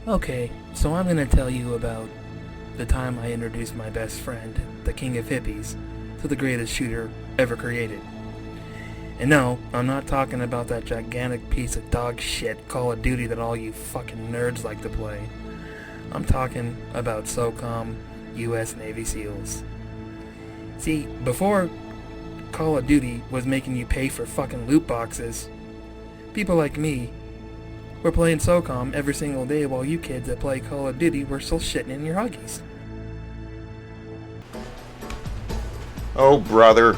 Okay, so I'm gonna tell you about the time I introduced my best friend, the king of hippies, to the greatest shooter ever created. And no, I'm not talking about that gigantic piece of dog shit Call of Duty that all you fucking nerds like to play. I'm talking about Socom US Navy SEALs. See, before Call of Duty was making you pay for fucking loot boxes, people like me were playing Socom every single day while you kids that play Call of Duty were still shitting in your Huggies. Oh, brother.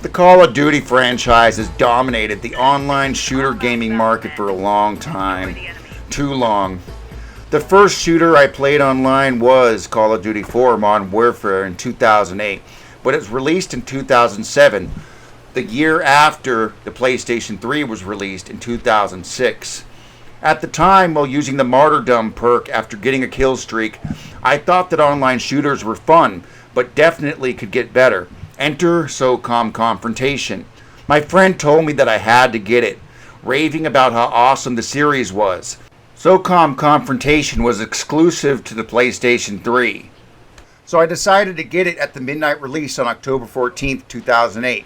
The Call of Duty franchise has dominated the online shooter gaming market for a long time. Too long. The first shooter I played online was Call of Duty 4 Modern Warfare in 2008, but it was released in 2007, the year after the PlayStation 3 was released in 2006. At the time, while using the Martyrdom perk after getting a kill streak, I thought that online shooters were fun, but definitely could get better. Enter Socom Confrontation. My friend told me that I had to get it, raving about how awesome the series was. Socom Confrontation was exclusive to the PlayStation 3. So I decided to get it at the midnight release on October 14th, 2008.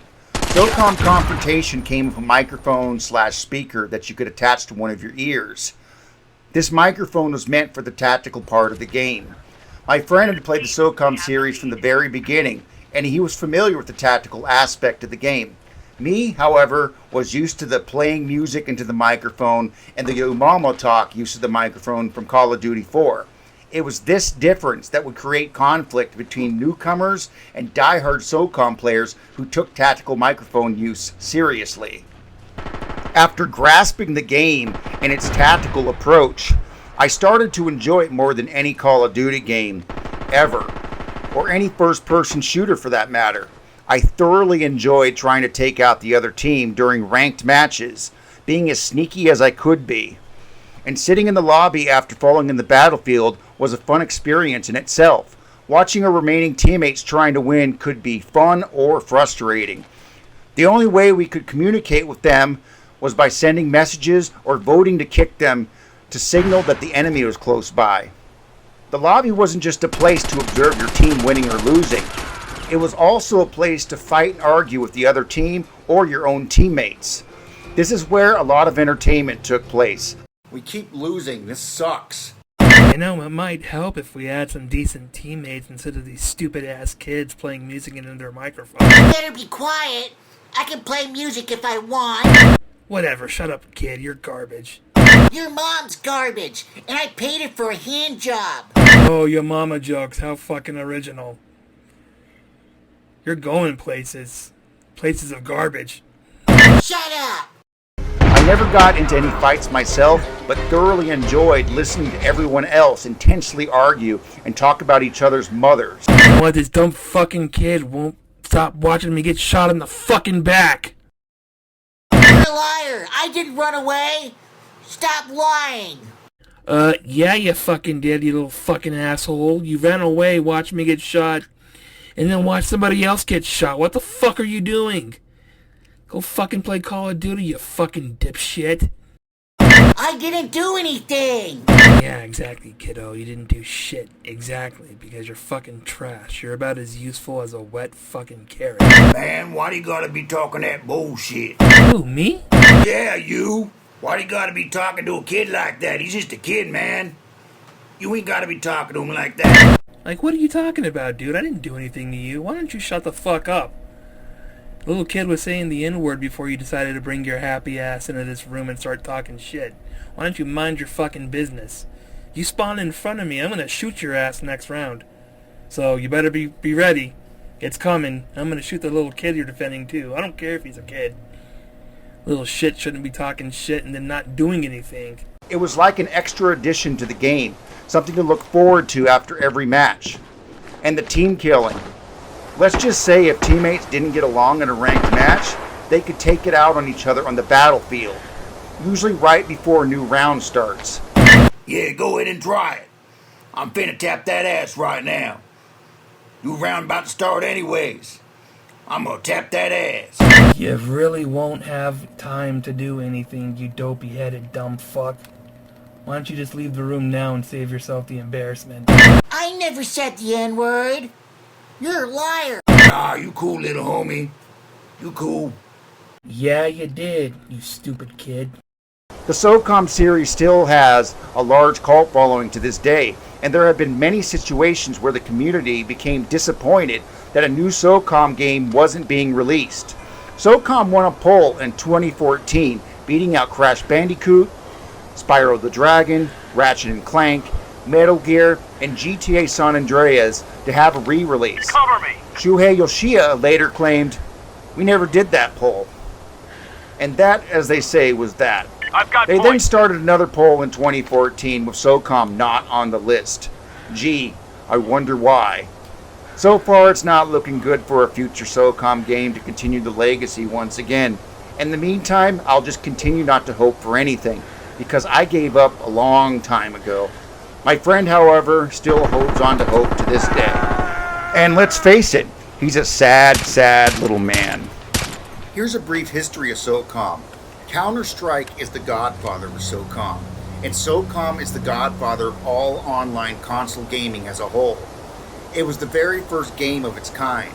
Socom Confrontation came with a microphone/speaker that you could attach to one of your ears. This microphone was meant for the tactical part of the game. My friend had played the Socom series from the very beginning, and he was familiar with the tactical aspect of the game. Me, however, was used to the playing music into the microphone and the Yo Mama talk use of the microphone from Call of Duty 4. It was this difference that would create conflict between newcomers and die-hard Socom players who took tactical microphone use seriously. After grasping the game and its tactical approach, I started to enjoy it more than any Call of Duty game ever, or any first-person shooter for that matter. I thoroughly enjoyed trying to take out the other team during ranked matches, being as sneaky as I could be. And sitting in the lobby after falling in the battlefield was a fun experience in itself. Watching our remaining teammates trying to win could be fun or frustrating. The only way we could communicate with them was by sending messages or voting to kick them to signal that the enemy was close by. The lobby wasn't just a place to observe your team winning or losing. It was also a place to fight and argue with the other team or your own teammates. This is where a lot of entertainment took place. We keep losing. This sucks. You know, it might help if we had some decent teammates instead of these stupid-ass kids playing music into their microphones. You better be quiet. I can play music if I want. Whatever, shut up, kid. You're garbage. Your mom's garbage, and I paid her for a hand job. Oh, your mama jokes. How fucking original. You're going places. Places of garbage. Shut up. I never got into any fights myself, but thoroughly enjoyed listening to everyone else intensely argue and talk about each other's mothers. What, this dumb fucking kid won't stop watching me get shot in the fucking back. You're a liar. I didn't run away. Stop lying. Yeah, you fucking did, you little fucking asshole. You ran away, watched me get shot, and then watched somebody else get shot. What the fuck are you doing? Go fucking play Call of Duty, you fucking dipshit. I didn't do anything. Yeah, exactly, kiddo. You didn't do shit. Exactly, because you're fucking trash. You're about as useful as a wet fucking carrot. Man, why do you gotta be talking that bullshit? Who, me? Yeah, you. Why do you gotta be talking to a kid like that? He's just a kid, man. You ain't gotta be talking to him like that. Like, what are you talking about, dude? I didn't do anything to you. Why don't you shut the fuck up? The little kid was saying the N-word before you decided to bring your happy ass into this room and start talking shit. Why don't you mind your fucking business? You spawn in front of me, I'm gonna shoot your ass next round. So, you better be ready. It's coming. I'm gonna shoot the little kid you're defending, too. I don't care if he's a kid. Little shit shouldn't be talking shit and then not doing anything. It was like an extra addition to the game, something to look forward to after every match. And the team killing. Let's just say if teammates didn't get along in a ranked match, they could take it out on each other on the battlefield, usually right before a new round starts. Yeah, go ahead and try it. I'm finna tap that ass right now. New round about to start anyways. I'm gonna tap that ass. You really won't have time to do anything, you dopey-headed dumb fuck. Why don't you just leave the room now and save yourself the embarrassment? I never said the N-word. You're a liar. Nah, you cool, little homie. You cool. Yeah, you did, you stupid kid. The Socom series still has a large cult following to this day, and there have been many situations where the community became disappointed that a new Socom game wasn't being released. Socom won a poll in 2014, beating out Crash Bandicoot, Spyro the Dragon, Ratchet & Clank, Metal Gear, and GTA San Andreas to have a re-release. Cover me! Shuhei Yoshida later claimed, "We never did that poll." And that, as they say, was that. I've got They then points. started another poll in 2014 with Socom not on the list. Gee, I wonder why. So far, it's not looking good for a future Socom game to continue the legacy once again. In the meantime, I'll just continue not to hope for anything, because I gave up a long time ago. My friend, however, still holds on to hope to this day. And let's face it, he's a sad, sad little man. Here's a brief history of Socom. Counter-Strike is the godfather of Socom, and Socom is the godfather of all online console gaming as a whole. It was the very first game of its kind.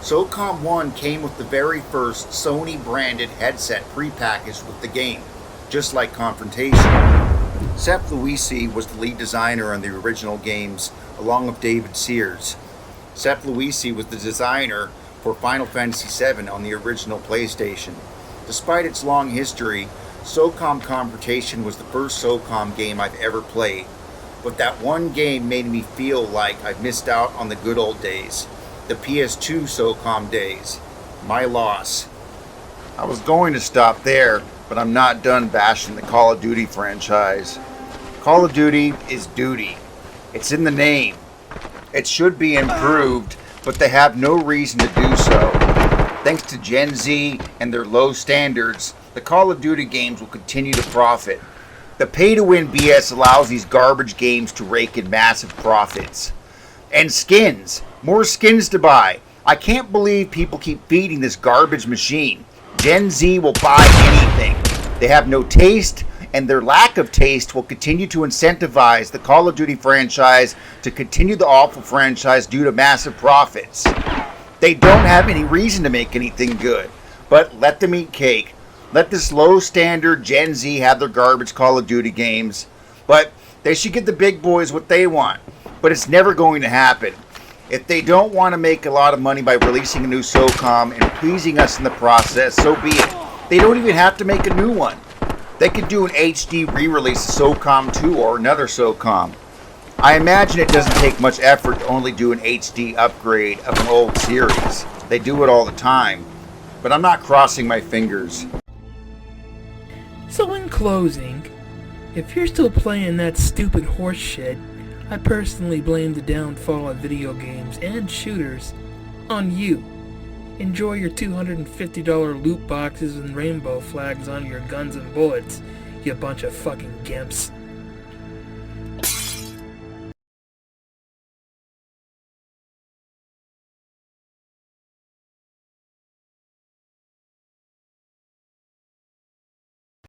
Socom 1 came with the very first Sony-branded headset prepackaged with the game, just like Confrontation. Seth Luisi was the lead designer on the original games, along with David Sears. Seth Luisi was the designer for Final Fantasy VII on the original PlayStation. Despite its long history, Socom Confrontation was the first Socom game I've ever played. But that one game made me feel like I've missed out on the good old days. The PS2 Socom days. My loss. I was going to stop there, but I'm not done bashing the Call of Duty franchise. Call of Duty is duty. It's in the name. It should be improved, but they have no reason to do so. Thanks to Gen Z and their low standards, the Call of Duty games will continue to profit. The pay-to-win BS allows these garbage games to rake in massive profits. And skins. More skins to buy. I can't believe people keep feeding this garbage machine. Gen Z will buy anything. They have no taste, and their lack of taste will continue to incentivize the Call of Duty franchise to continue the awful franchise due to massive profits. They don't have any reason to make anything good, but let them eat cake. Let this low-standard Gen Z have their garbage Call of Duty games, but they should give the big boys what they want. But it's never going to happen. If they don't want to make a lot of money by releasing a new Socom and pleasing us in the process, so be it. They don't even have to make a new one. They could do an HD re-release of Socom 2 or another Socom. I imagine it doesn't take much effort to only do an HD upgrade of an old series. They do it all the time. But I'm not crossing my fingers. So in closing, if you're still playing that stupid horse shit, I personally blame the downfall of video games and shooters on you. Enjoy your $250 loot boxes and rainbow flags on your guns and bullets, you bunch of fucking gimps.